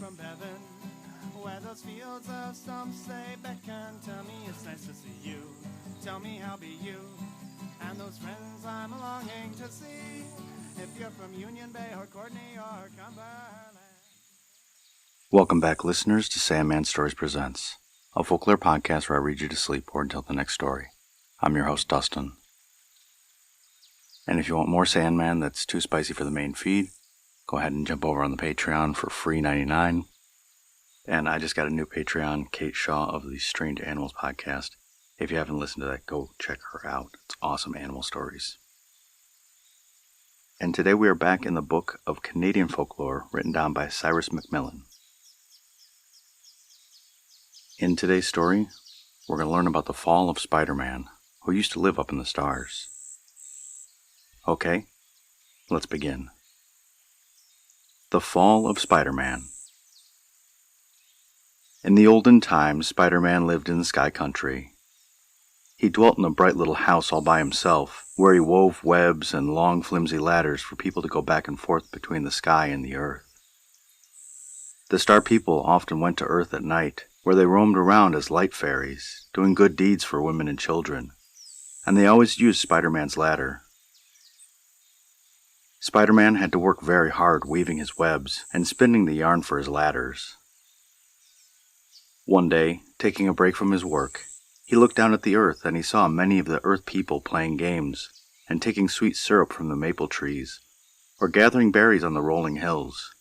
from heaven, where those fields of stumps they beckon. Tell me it's nice to see you, tell me how be you, and those friends I'm longing to see, if you're from Union Bay or Courtney or Cumberland. Welcome back, listeners, to Sandman Stories Presents, a folklore podcast where I read you to sleep or until the next story. I'm your host, Dustin. And if you want more Sandman that's too spicy for the main feed, go ahead and jump over on the Patreon for free $99. And I just got a new Patreon, Kate Shaw of the Strange Animals podcast. If you haven't listened to that, go check her out. It's awesome animal stories. And today we are back in the book of Canadian folklore written down by Cyrus MacMillan. In today's story, we're going to learn about the fall of Spiderman, who used to live up in the stars. Okay, let's begin. The fall of Spiderman. In the olden times, Spiderman lived in the sky country. He dwelt in a bright little house all by himself, where he wove webs and long flimsy ladders for people to go back and forth between the sky and the earth. The star people often went to earth at night, where they roamed around as light fairies, doing good deeds for women and children, and they always used Spiderman's ladder. Spiderman had to work very hard weaving his webs and spinning the yarn for his ladders. One day, taking a break from his work, he looked down at the earth and he saw many of the earth people playing games and taking sweet syrup from the maple trees, or gathering berries on the rolling hills.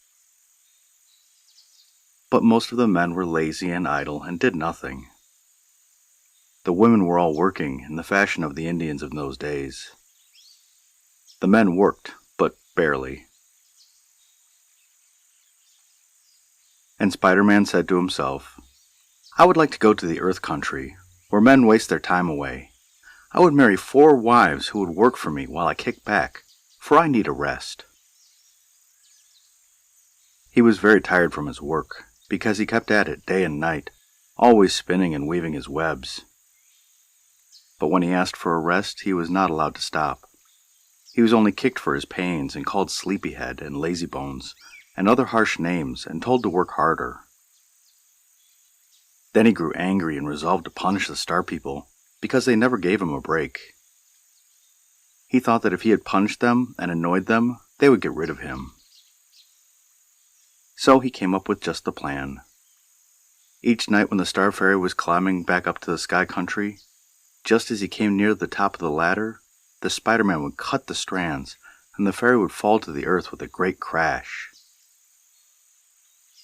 But most of the men were lazy and idle and did nothing. The women were all working in the fashion of the Indians of those days. The men worked, but barely. And Spiderman said to himself, "I would like to go to the earth country, where men waste their time away. I would marry 4 wives who would work for me while I kick back, for I need a rest." He was very tired from his work, because he kept at it day and night, always spinning and weaving his webs. But when he asked for a rest, he was not allowed to stop. He was only kicked for his pains and called Sleepyhead and Lazybones and other harsh names and told to work harder. Then he grew angry and resolved to punish the star people because they never gave him a break. He thought that if he had punished them and annoyed them, they would get rid of him. So he came up with just the plan. Each night when the star fairy was climbing back up to the sky country, just as he came near the top of the ladder, the Spiderman would cut the strands and the fairy would fall to the earth with a great crash.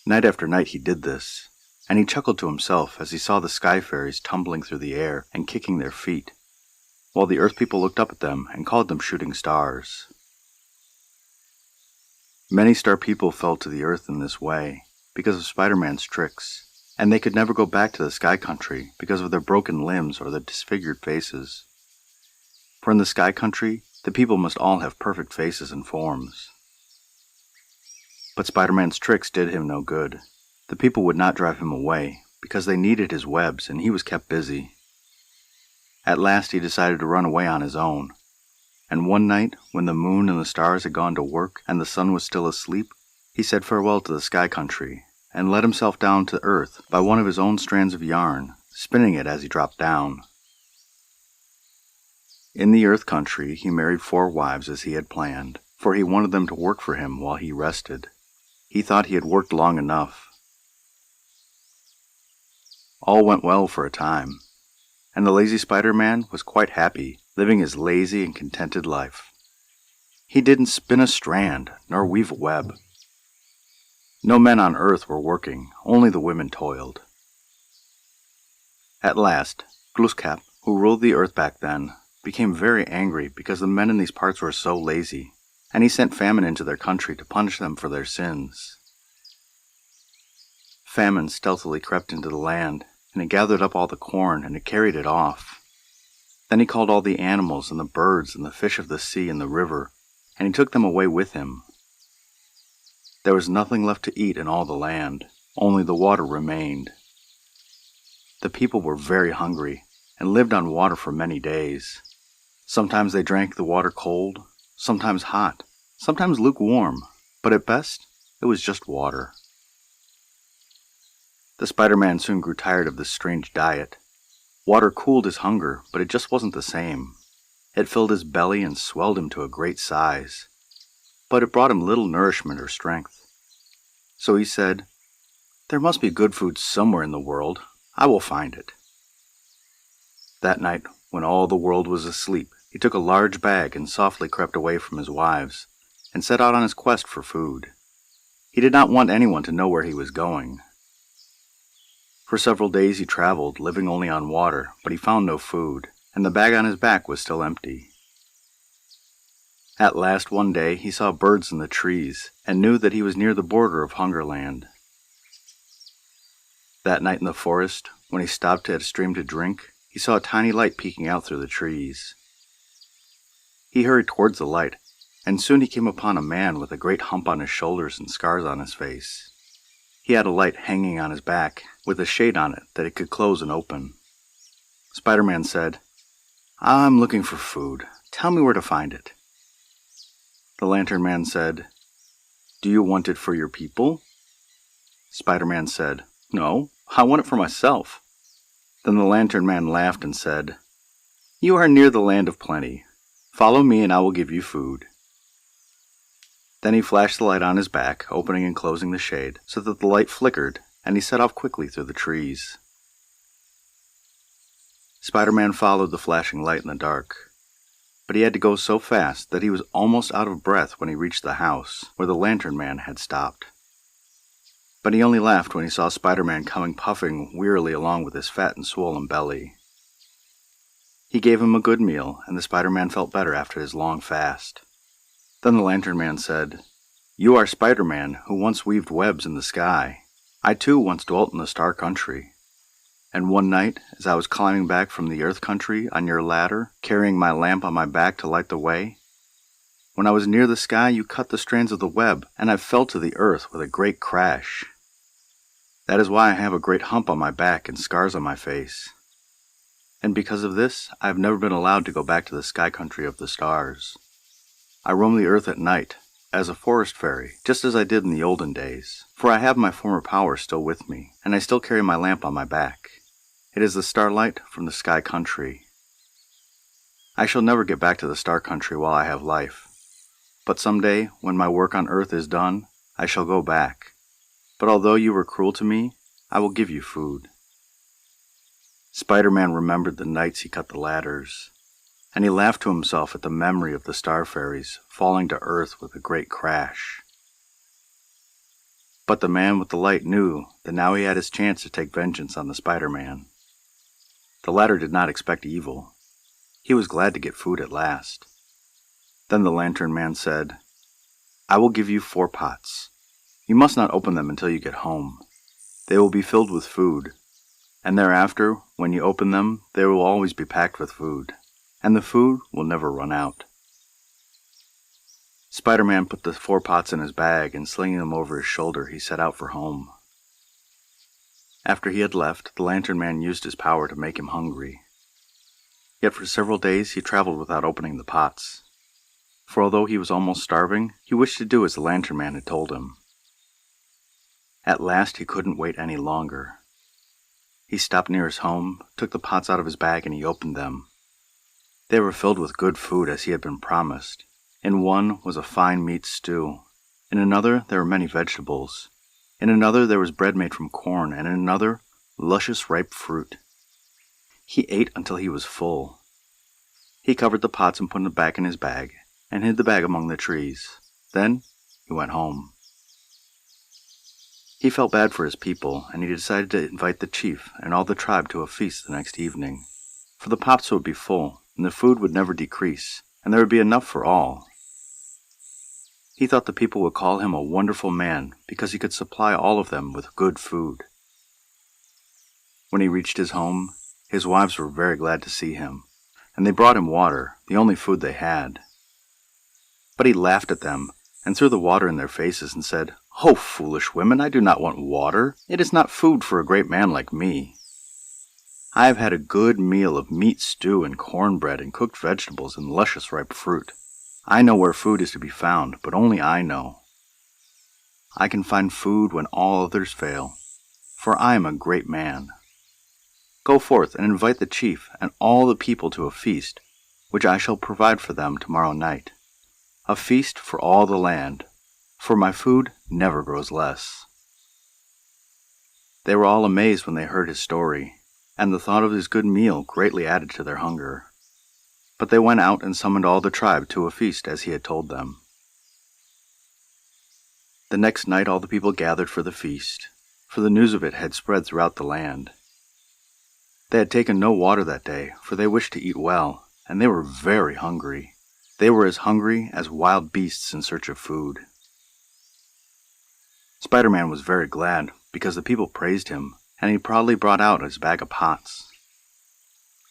Night after night he did this, and he chuckled to himself as he saw the sky fairies tumbling through the air and kicking their feet, while the earth people looked up at them and called them shooting stars. Many star people fell to the earth in this way because of Spiderman's tricks, and they could never go back to the sky country because of their broken limbs or their disfigured faces. For in the sky country, the people must all have perfect faces and forms. But Spiderman's tricks did him no good. The people would not drive him away because they needed his webs and he was kept busy. At last he decided to run away on his own, and one night when the moon and the stars had gone to work and the sun was still asleep, he said farewell to the sky country and let himself down to earth by one of his own strands of yarn, spinning it as he dropped down. In the earth country he married 4 wives as he had planned, for he wanted them to work for him while he rested. He thought he had worked long enough. All went well for a time, and the lazy Spiderman was quite happy, living his lazy and contented life. He didn't spin a strand, nor weave a web. No men on earth were working, only the women toiled. At last, Glooskap, who ruled the earth back then, became very angry because the men in these parts were so lazy, and he sent famine into their country to punish them for their sins. Famine stealthily crept into the land, and it gathered up all the corn, and it carried it off. Then he called all the animals and the birds and the fish of the sea and the river, and he took them away with him. There was nothing left to eat in all the land, only the water remained. The people were very hungry, and lived on water for many days. Sometimes they drank the water cold, sometimes hot, sometimes lukewarm, but at best, it was just water. The Spider-Man soon grew tired of this strange diet. Water cooled his hunger, but it just wasn't the same. It filled his belly and swelled him to a great size, but it brought him little nourishment or strength. So he said, "There must be good food somewhere in the world. I will find it." That night, when all the world was asleep, he took a large bag and softly crept away from his wives, and set out on his quest for food. He did not want anyone to know where he was going. For several days he traveled, living only on water, but he found no food, and the bag on his back was still empty. At last one day he saw birds in the trees, and knew that he was near the border of Hungerland. That night in the forest, when he stopped at a stream to drink, he saw a tiny light peeking out through the trees. He hurried towards the light, and soon he came upon a man with a great hump on his shoulders and scars on his face. He had a light hanging on his back, with a shade on it that it could close and open. Spider-Man said, "I'm looking for food. Tell me where to find it." The Lantern Man said, "Do you want it for your people?" Spider-Man said, "No, I want it for myself." Then the Lantern Man laughed and said, "You are near the land of plenty. Follow me and I will give you food." Then he flashed the light on his back, opening and closing the shade, so that the light flickered, and he set off quickly through the trees. Spider-Man followed the flashing light in the dark, but he had to go so fast that he was almost out of breath when he reached the house where the Lantern Man had stopped. But he only laughed when he saw Spider-Man coming puffing wearily along with his fat and swollen belly. He gave him a good meal, and the Spider-Man felt better after his long fast. Then the Lantern Man said, "You are Spider-Man, who once weaved webs in the sky. I too once dwelt in the Star Country. And one night, as I was climbing back from the Earth Country on your ladder, carrying my lamp on my back to light the way, when I was near the sky you cut the strands of the web, and I fell to the earth with a great crash. That is why I have a great hump on my back and scars on my face. And because of this, I have never been allowed to go back to the Sky Country of the stars. I roam the earth at night, as a forest fairy, just as I did in the olden days, for I have my former power still with me, and I still carry my lamp on my back. It is the starlight from the Sky Country. I shall never get back to the Star Country while I have life, but someday, when my work on earth is done, I shall go back. But although you were cruel to me, I will give you food." Spider-Man remembered the nights he cut the ladders, and he laughed to himself at the memory of the star fairies falling to earth with a great crash. But the man with the light knew that now he had his chance to take vengeance on the Spider-Man. The latter did not expect evil. He was glad to get food at last. Then the Lantern Man said, "I will give you 4 pots. You must not open them until you get home. They will be filled with food, and thereafter, when you open them, they will always be packed with food, and the food will never run out." Spider-Man put the 4 pots in his bag, and slinging them over his shoulder, he set out for home. After he had left, the Lantern Man used his power to make him hungry. Yet for several days he traveled without opening the pots, for although he was almost starving, he wished to do as the Lantern Man had told him. At last he couldn't wait any longer. He stopped near his home, took the pots out of his bag, and he opened them. They were filled with good food as he had been promised. In one was a fine meat stew. In another there were many vegetables. In another there was bread made from corn, and in another, luscious ripe fruit. He ate until he was full. He covered the pots and put them back in his bag, and hid the bag among the trees. Then he went home. He felt bad for his people, and he decided to invite the chief and all the tribe to a feast the next evening, for the pots would be full, and the food would never decrease, and there would be enough for all. He thought the people would call him a wonderful man because he could supply all of them with good food. When he reached his home, his wives were very glad to see him, and they brought him water, the only food they had. But he laughed at them and threw the water in their faces and said, "Oh, foolish women, I do not want water. It is not food for a great man like me. I have had a good meal of meat stew and cornbread and cooked vegetables and luscious ripe fruit. I know where food is to be found, but only I know. I can find food when all others fail, for I am a great man. Go forth and invite the chief and all the people to a feast, which I shall provide for them tomorrow night. A feast for all the land, for my food never grows less." They were all amazed when they heard his story, and the thought of his good meal greatly added to their hunger. But they went out and summoned all the tribe to a feast as he had told them. The next night all the people gathered for the feast, for the news of it had spread throughout the land. They had taken no water that day, for they wished to eat well, and they were very hungry. They were as hungry as wild beasts in search of food. Spiderman was very glad, because the people praised him, and he proudly brought out his bag of pots.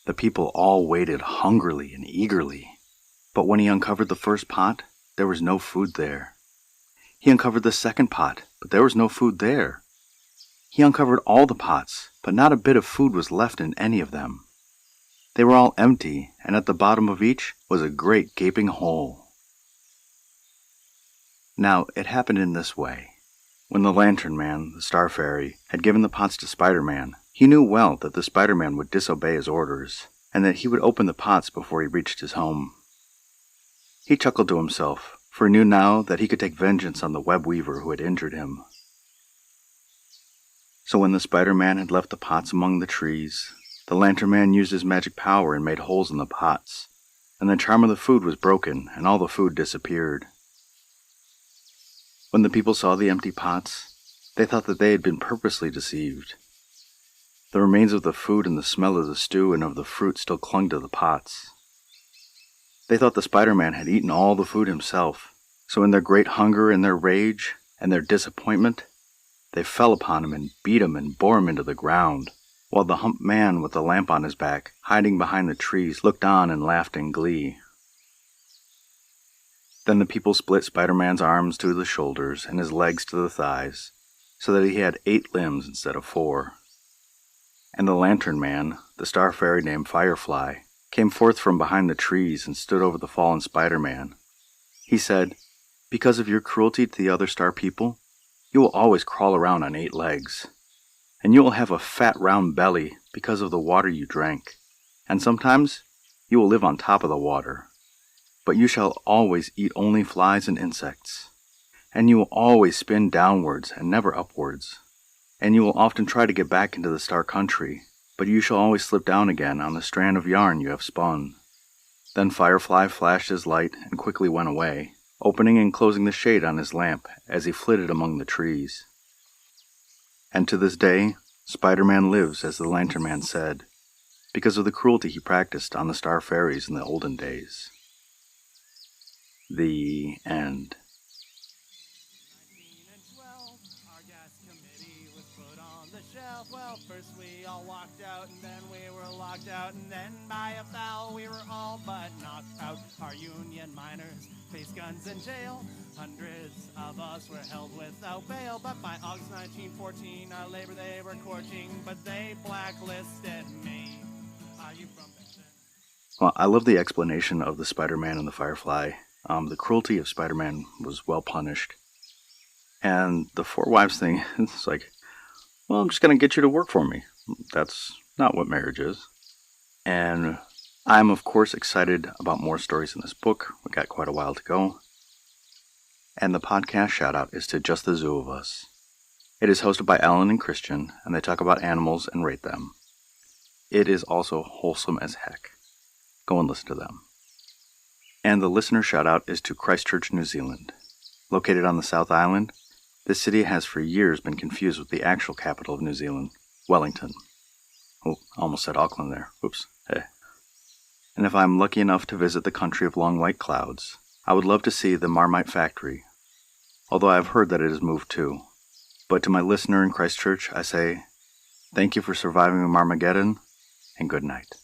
The people all waited hungrily and eagerly, but when he uncovered the first pot, there was no food there. He uncovered the second pot, but there was no food there. He uncovered all the pots, but not a bit of food was left in any of them. They were all empty, and at the bottom of each was a great gaping hole. Now, it happened in this way. When the Lantern Man, the Star Fairy, had given the pots to Spiderman, he knew well that the Spiderman would disobey his orders, and that he would open the pots before he reached his home. He chuckled to himself, for he knew now that he could take vengeance on the web weaver who had injured him. So when the Spider-Man had left the pots among the trees, the Lantern Man used his magic power and made holes in the pots, and the charm of the food was broken, and all the food disappeared. When the people saw the empty pots, they thought that they had been purposely deceived. The remains of the food and the smell of the stew and of the fruit still clung to the pots. They thought the Spider-Man had eaten all the food himself, so in their great hunger and their rage and their disappointment, they fell upon him and beat him and bore him into the ground, while the humped man with the lamp on his back, hiding behind the trees, looked on and laughed in glee. Then the people split Spider-Man's arms to the shoulders and his legs to the thighs, so that he had 8 limbs instead of 4. And the Lantern Man, the Star Fairy named Firefly, came forth from behind the trees and stood over the fallen Spider-Man. He said, "Because of your cruelty to the other star people, you will always crawl around on 8 legs, and you will have a fat round belly because of the water you drank, and sometimes you will live on top of the water. But you shall always eat only flies and insects, and you will always spin downwards and never upwards, and you will often try to get back into the star country, but you shall always slip down again on the strand of yarn you have spun." Then Firefly flashed his light and quickly went away, opening and closing the shade on his lamp as he flitted among the trees. And to this day, Spider-Man lives as the Lantern Man said, because of the cruelty he practiced on the Star Fairies in the olden days. The end. 1912, our gas committee was put on the shelf. Well, first we all walked out, and then we were locked out, and then by a foul we were all but knocked out. Our union miners faced guns in jail. Hundreds of us were held without bail, but by August 1914 our labor they were courting, but they blacklisted me. Are you from Benson? Well, I love the explanation of the Spider-Man and the Firefly. The cruelty of Spider-Man was well punished. And the 4 wives thing, it's like, well, I'm just going to get you to work for me. That's not what marriage is. And I'm, of course, excited about more stories in this book. We got quite a while to go. And the podcast shout-out is to Just the Zoo of Us. It is hosted by Alan and Christian, and they talk about animals and rate them. It is also wholesome as heck. Go and listen to them. And the listener shout-out is to Christchurch, New Zealand. Located on the South Island, this city has for years been confused with the actual capital of New Zealand, Wellington. Oh, I almost said Auckland there. Oops. Hey. And if I'm lucky enough to visit the country of long white clouds, I would love to see the Marmite factory, although I have heard that it has moved too. But to my listener in Christchurch, I say, thank you for surviving Marmageddon, and good night.